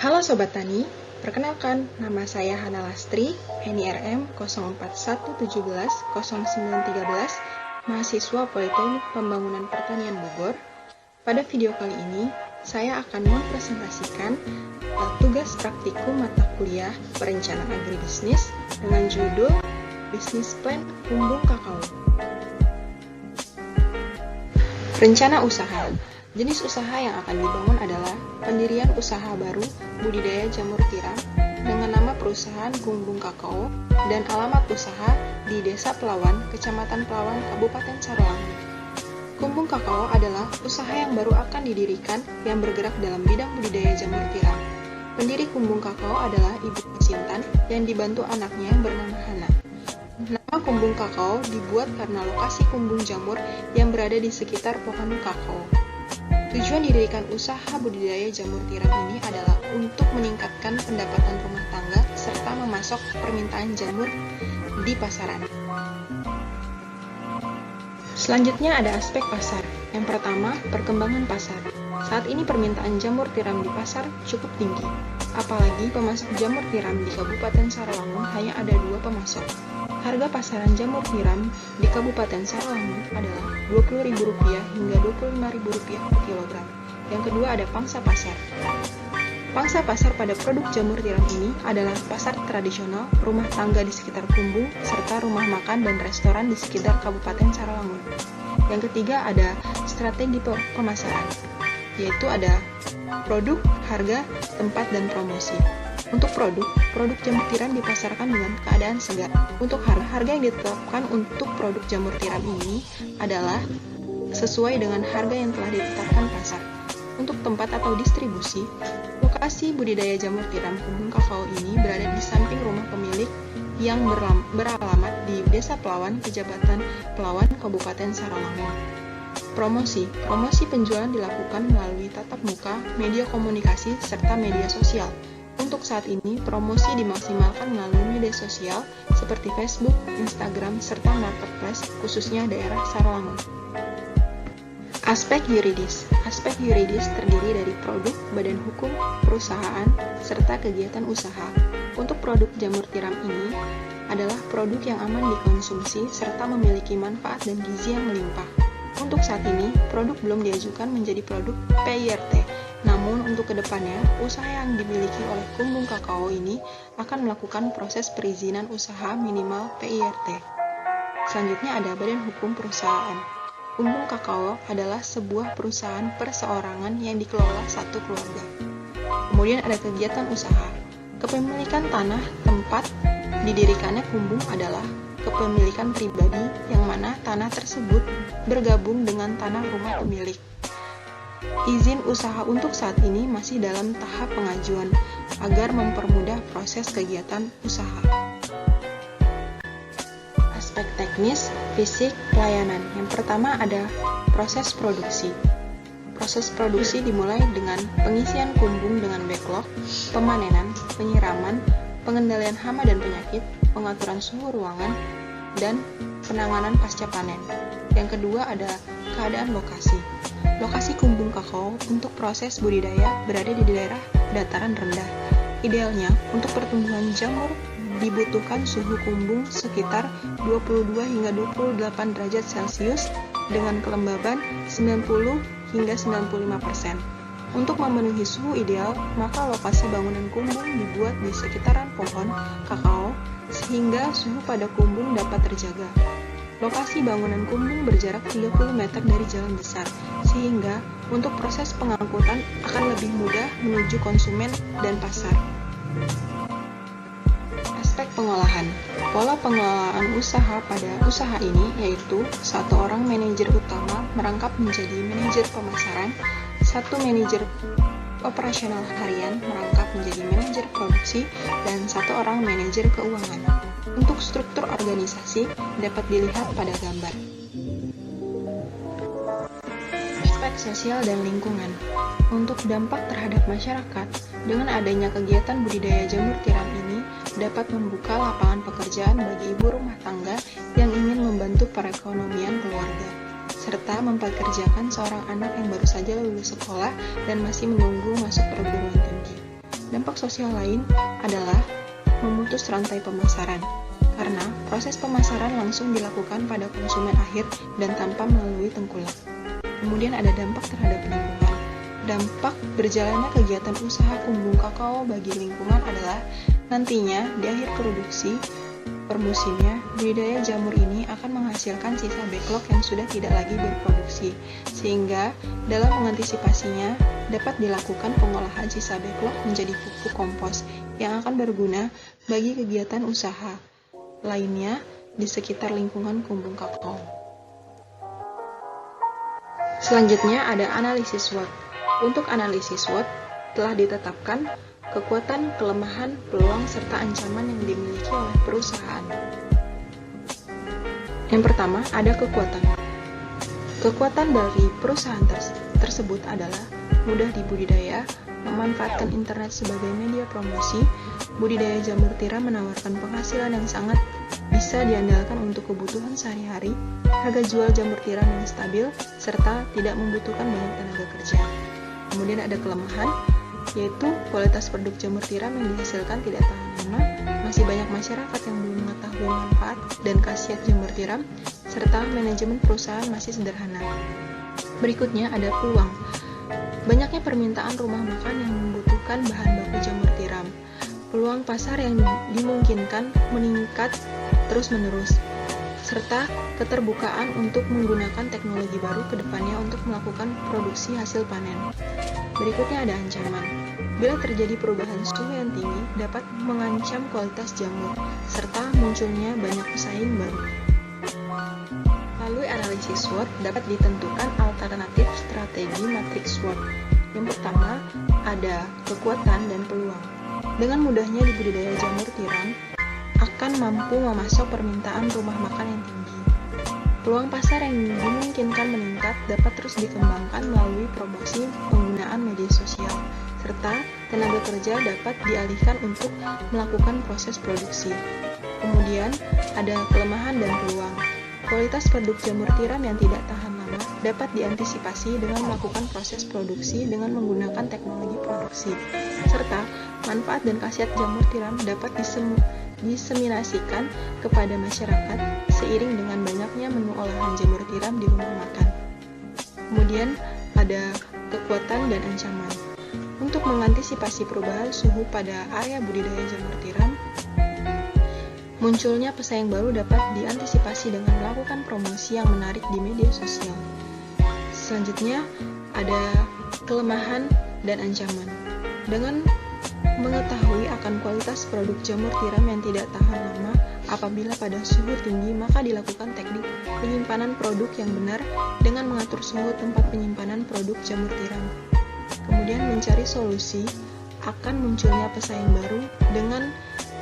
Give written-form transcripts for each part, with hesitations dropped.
Halo Sobat Tani, perkenalkan nama saya Hana Lastri, NIRM 04110913, mahasiswa Politeknik Pembangunan Pertanian Bogor. Pada video kali ini, saya akan mempresentasikan tugas praktikum mata kuliah Perencanaan Agribisnis dengan judul Bisnis Plan Kumbung Kakao. Rencana usaha. Jenis usaha yang akan dibangun adalah pendirian usaha baru budidaya jamur tiram dengan nama perusahaan Kumbung Kakao dan alamat usaha di Desa Pelawan, Kecamatan Pelawan, Kabupaten Sarolangun. Kumbung Kakao adalah usaha yang baru akan didirikan yang bergerak dalam bidang budidaya jamur tiram. Pendiri Kumbung Kakao adalah Ibu Sintan yang dibantu anaknya yang bernama Hana. Nama Kumbung Kakao dibuat karena lokasi kumbung jamur yang berada di sekitar pohon kakao. Tujuan didirikan usaha budidaya jamur tiram ini adalah untuk meningkatkan pendapatan rumah tangga serta memasok permintaan jamur di pasaran. Selanjutnya ada aspek pasar. Yang pertama, perkembangan pasar. Saat ini permintaan jamur tiram di pasar cukup tinggi. Apalagi pemasok jamur tiram di Kabupaten Sarolangun hanya ada 2 pemasok. Harga pasaran jamur tiram di Kabupaten Sarolangun adalah Rp20.000 hingga Rp25.000 per kilogram. Yang kedua ada pangsa pasar. Pangsa pasar pada produk jamur tiram ini adalah pasar tradisional, rumah tangga di sekitar kumbung, serta rumah makan dan restoran di sekitar Kabupaten Sarolangun. Yang ketiga ada strategi pemasaran, yaitu ada produk, harga, tempat, dan promosi. Untuk produk jamur tiram dipasarkan dengan keadaan segar. Untuk harga yang ditetapkan untuk produk jamur tiram ini adalah sesuai dengan harga yang telah ditetapkan pasar. Untuk tempat atau distribusi, lokasi budidaya jamur tiram Kumbung Kakao ini berada di samping rumah pemilik yang beralamat di Desa Pelawan, Kecamatan Pelawan, Kabupaten Sarolangun. Promosi penjualan dilakukan melalui tatap muka, media komunikasi, serta media sosial. Untuk saat ini, promosi dimaksimalkan melalui media sosial seperti Facebook, Instagram, serta marketplace, khususnya daerah Sarolangun. Aspek yuridis terdiri dari produk, badan hukum, perusahaan, serta kegiatan usaha. Untuk produk jamur tiram ini adalah produk yang aman dikonsumsi serta memiliki manfaat dan gizi yang melimpah. Untuk saat ini, produk belum diajukan menjadi produk PIRT. Namun untuk kedepannya, usaha yang dimiliki oleh Kumbung Kakao ini akan melakukan proses perizinan usaha minimal PIRT. Selanjutnya ada badan hukum perusahaan. Kumbung Kakao adalah sebuah perusahaan perseorangan yang dikelola satu keluarga. Kemudian ada kegiatan usaha. Kepemilikan tanah tempat didirikannya kumbung adalah kepemilikan pribadi yang mana tanah tersebut bergabung dengan tanah rumah pemilik. Izin usaha untuk saat ini masih dalam tahap pengajuan agar mempermudah proses kegiatan usaha. Aspek teknis, fisik, pelayanan. Yang pertama ada proses produksi. Proses produksi dimulai dengan pengisian kumbung dengan backlog, pemanenan, penyiraman, pengendalian hama dan penyakit, pengaturan suhu ruangan, dan penanganan pasca panen. Yang kedua ada keadaan lokasi. Lokasi Kumbung Kakao untuk proses budidaya berada di daerah dataran rendah. Idealnya, untuk pertumbuhan jamur dibutuhkan suhu kumbung sekitar 22 hingga 28 derajat Celcius dengan kelembaban 90 hingga 95%. Untuk memenuhi suhu ideal, maka lokasi bangunan kumbung dibuat di sekitaran pohon kakao sehingga suhu pada kumbung dapat terjaga. Lokasi bangunan kumbung berjarak 30 meter dari jalan besar, sehingga untuk proses pengangkutan akan lebih mudah menuju konsumen dan pasar. Aspek pengolahan. Pola pengelolaan usaha pada usaha ini yaitu 1 orang manajer utama merangkap menjadi manajer pemasaran, 1 manajer operasional harian merangkap menjadi manajer produksi, dan 1 orang manajer keuangan. Untuk struktur organisasi dapat dilihat pada gambar. Aspek sosial dan lingkungan. Untuk dampak terhadap masyarakat, dengan adanya kegiatan budidaya jamur tiram ini dapat membuka lapangan pekerjaan bagi ibu rumah tangga yang ingin membantu perekonomian keluarga, serta mempekerjakan seorang anak yang baru saja lulus sekolah dan masih menunggu masuk perguruan tinggi. Dampak sosial lain adalah memutus rantai pemasaran, karena proses pemasaran langsung dilakukan pada konsumen akhir dan tanpa melalui tengkulak. Kemudian ada dampak terhadap lingkungan. Dampak berjalannya kegiatan usaha kumbung kakao bagi lingkungan adalah nantinya di akhir produksi per musimnya, budidaya jamur ini akan menghasilkan sisa backlog yang sudah tidak lagi berproduksi, sehingga dalam mengantisipasinya dapat dilakukan pengolahan sisa backlog menjadi pupuk kompos yang akan berguna bagi kegiatan usaha lainnya di sekitar lingkungan kumbung kakao. Selanjutnya ada analisis SWOT. Untuk analisis SWOT telah ditetapkan kekuatan, kelemahan, peluang, serta ancaman yang dimiliki oleh perusahaan. Yang pertama, ada kekuatan. Kekuatan dari perusahaan tersebut adalah mudah dibudidaya, memanfaatkan internet sebagai media promosi, budidaya jamur tiram menawarkan penghasilan yang sangat bisa diandalkan untuk kebutuhan sehari-hari, harga jual jamur tiram yang stabil, serta tidak membutuhkan banyak tenaga kerja. Kemudian ada kelemahan, yaitu kualitas produk jamur tiram yang dihasilkan tidak tahan lama, masih banyak masyarakat yang belum mengetahui manfaat dan khasiat jamur tiram, serta manajemen perusahaan masih sederhana. Berikutnya ada peluang. Banyaknya permintaan rumah makan yang membutuhkan bahan baku jamur tiram. Peluang pasar yang dimungkinkan meningkat terus-menerus, serta keterbukaan untuk menggunakan teknologi baru ke depannya untuk melakukan produksi hasil panen. Berikutnya ada ancaman. Bila terjadi perubahan suhu yang tinggi, dapat mengancam kualitas jamur, serta munculnya banyak pesaing baru. Melalui analisis SWOT dapat ditentukan alternatif strategi matriks SWOT. Yang pertama, ada kekuatan dan peluang. Dengan mudahnya dibudidaya jamur tiram akan mampu memasok permintaan rumah makan yang tinggi. Peluang pasar yang dimungkinkan meningkat dapat terus dikembangkan melalui promosi penggunaan media sosial, serta tenaga kerja dapat dialihkan untuk melakukan proses produksi. Kemudian, ada kelemahan dan peluang. Kualitas produk jamur tiram yang tidak tahan lama dapat diantisipasi dengan melakukan proses produksi dengan menggunakan teknologi produksi, serta manfaat dan khasiat jamur tiram dapat diseminasikan kepada masyarakat seiring dengan banyaknya menu olahan jamur tiram di rumah makan. Kemudian ada kekuatan dan ancaman. Untuk mengantisipasi perubahan suhu pada area budidaya jamur tiram, munculnya pesaing baru dapat diantisipasi dengan melakukan promosi yang menarik di media sosial. Selanjutnya ada kelemahan dan ancaman. Dengan mengetahui akan kualitas produk jamur tiram yang tidak tahan lama apabila pada suhu tinggi, maka dilakukan teknik penyimpanan produk yang benar dengan mengatur suhu tempat penyimpanan produk jamur tiram. Kemudian mencari solusi akan munculnya pesaing baru dengan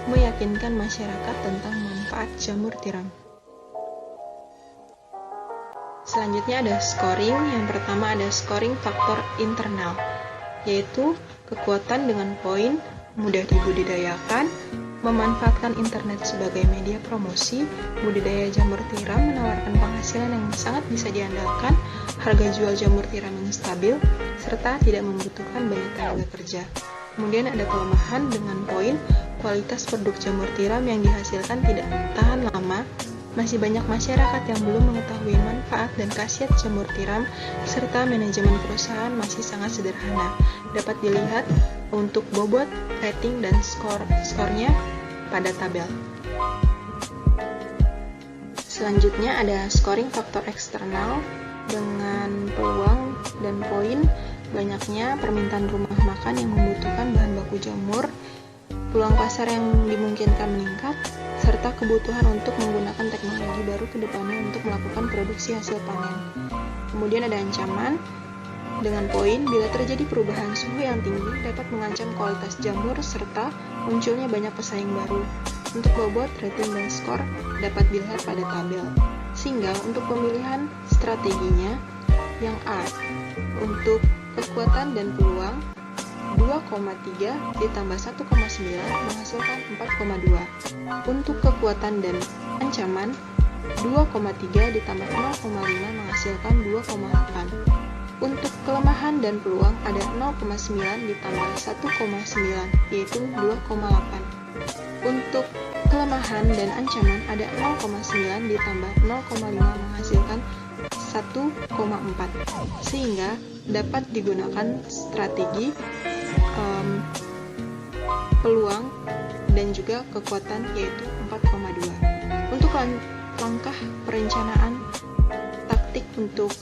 meyakinkan masyarakat tentang manfaat jamur tiram. Selanjutnya ada scoring. Yang pertama ada scoring faktor internal, yaitu kekuatan dengan poin, mudah dibudidayakan, memanfaatkan internet sebagai media promosi, budidaya jamur tiram menawarkan penghasilan yang sangat bisa diandalkan, harga jual jamur tiram yang stabil, serta tidak membutuhkan banyak tenaga kerja. Kemudian ada kelemahan dengan poin, kualitas produk jamur tiram yang dihasilkan tidak tahan lama, masih banyak masyarakat yang belum mengetahui manfaat dan khasiat jamur tiram, serta manajemen perusahaan masih sangat sederhana. Dapat dilihat untuk bobot, rating, dan skornya pada tabel. Selanjutnya ada scoring faktor eksternal dengan peluang dan poin, banyaknya permintaan rumah makan yang membutuhkan bahan baku jamur, peluang pasar yang dimungkinkan meningkat, serta kebutuhan untuk menggunakan teknologi baru ke depannya untuk melakukan produksi hasil panen. Kemudian ada ancaman dengan poin, bila terjadi perubahan suhu yang tinggi dapat mengancam kualitas jamur serta munculnya banyak pesaing baru. Untuk bobot, rating, dan skor dapat dilihat pada tabel. Sehingga untuk pemilihan strateginya yang A, untuk kekuatan dan peluang 2,3 ditambah 1,9 menghasilkan 4,2. Untuk kekuatan dan ancaman 2,3 ditambah 0,5 menghasilkan 2,8. Untuk kelemahan dan peluang ada 0,9 ditambah 1,9, yaitu 2,8. Untuk kelemahan dan ancaman ada 0,9 ditambah 0,5 menghasilkan 1,4, sehingga dapat digunakan strategi peluang dan juga kekuatan, yaitu 4,2. Untuk langkah perencanaan taktik untuk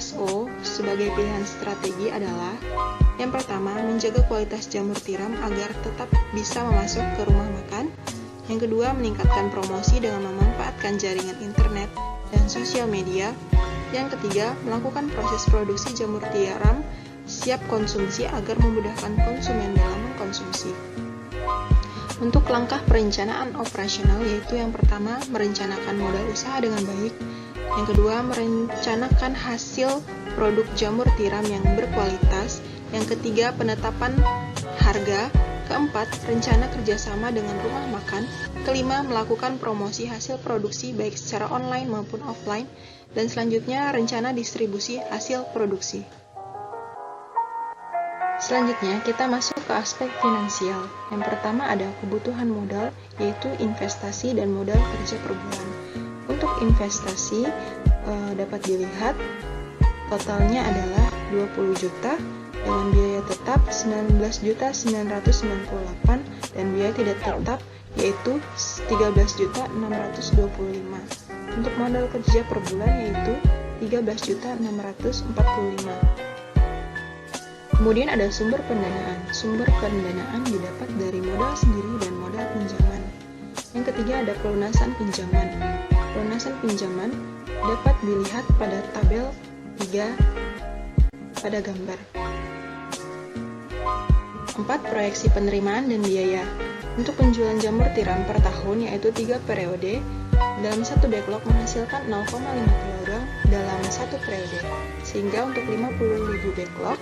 SO sebagai pilihan strategi adalah: yang pertama, menjaga kualitas jamur tiram agar tetap bisa masuk ke rumah makan. Yang kedua, meningkatkan promosi dengan memanfaatkan jaringan internet dan sosial media. Yang ketiga, melakukan proses produksi jamur tiram siap konsumsi agar memudahkan konsumen dalam mengkonsumsi. Untuk langkah perencanaan operasional, yaitu yang pertama, merencanakan modal usaha dengan baik. Yang kedua, merencanakan hasil produk jamur tiram yang berkualitas. Yang ketiga, penetapan harga. Keempat, rencana kerjasama dengan rumah makan. Kelima, melakukan promosi hasil produksi baik secara online maupun offline. Dan selanjutnya, rencana distribusi hasil produksi. Selanjutnya, kita masuk ke aspek finansial. Yang pertama ada kebutuhan modal, yaitu investasi dan modal kerja per bulan. Untuk investasi dapat dilihat totalnya adalah 20 juta dengan biaya tetap 19.998 dan biaya tidak tetap yaitu 13.625. Untuk modal kerja per bulan yaitu 13.645. Kemudian ada sumber pendanaan. Sumber pendanaan didapat dari modal sendiri dan modal pinjaman. Yang ketiga ada pelunasan pinjaman. Pelunasan pinjaman dapat dilihat pada tabel 3 pada gambar. 4. Proyeksi penerimaan dan biaya. Untuk penjualan jamur tiram per tahun yaitu 3 periode, dalam satu backlog menghasilkan 0,5 kg dalam satu periode. Sehingga untuk 50.000 backlog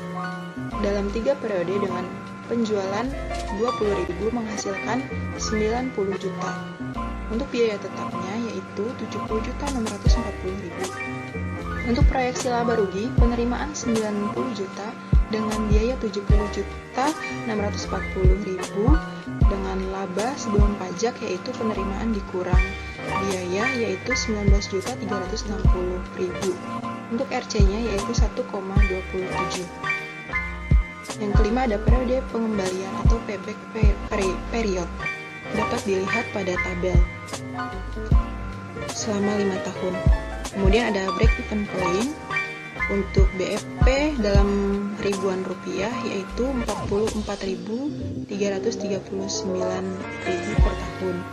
dalam 3 periode dengan penjualan 20.000 menghasilkan 90 juta. Untuk biaya tetapnya yaitu 70.640.000. Untuk proyeksi laba rugi, penerimaan 90 juta dengan biaya 70.640.000 dengan laba sebelum pajak yaitu penerimaan dikurang biaya yaitu 19.360.000. Untuk RC-nya yaitu 1,27. Yang kelima ada periode pengembalian atau payback period. Dapat dilihat pada tabel selama 5 tahun. Kemudian ada break even point untuk BEP dalam ribuan rupiah yaitu 44.339.000 per tahun.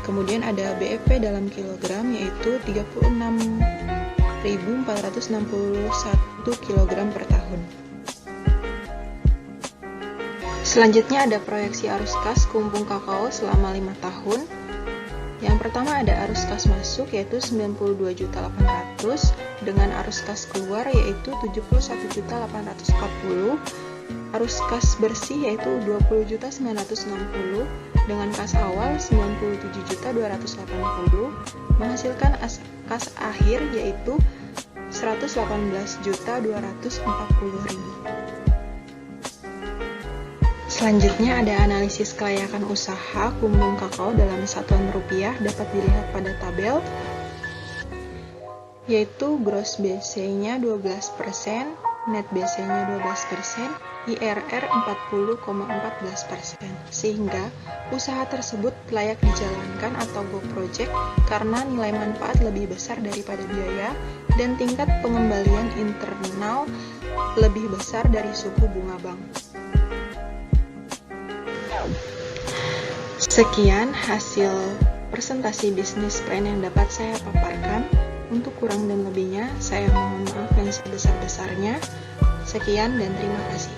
Kemudian ada BEP dalam kilogram yaitu 36.461 kg per tahun. Selanjutnya ada proyeksi arus kas kumpung kakao selama 5 tahun. Yang pertama ada arus kas masuk yaitu 92.800.000 dengan arus kas keluar yaitu 71.840.000. Arus kas bersih yaitu 20.960.000 dengan kas awal 97.280.000 menghasilkan kas akhir yaitu 118.240.000. Selanjutnya ada analisis kelayakan usaha kumbung kakao dalam satuan rupiah dapat dilihat pada tabel yaitu gross BC-nya 12%, net BC-nya 12%, IRR 40,14%. Sehingga usaha tersebut layak dijalankan atau go project karena nilai manfaat lebih besar daripada biaya dan tingkat pengembalian internal lebih besar dari suku bunga bank. Sekian hasil presentasi bisnis plan yang dapat saya paparkan. Untuk kurang dan lebihnya, saya mohon maaf yang sebesar-besarnya. Sekian dan terima kasih.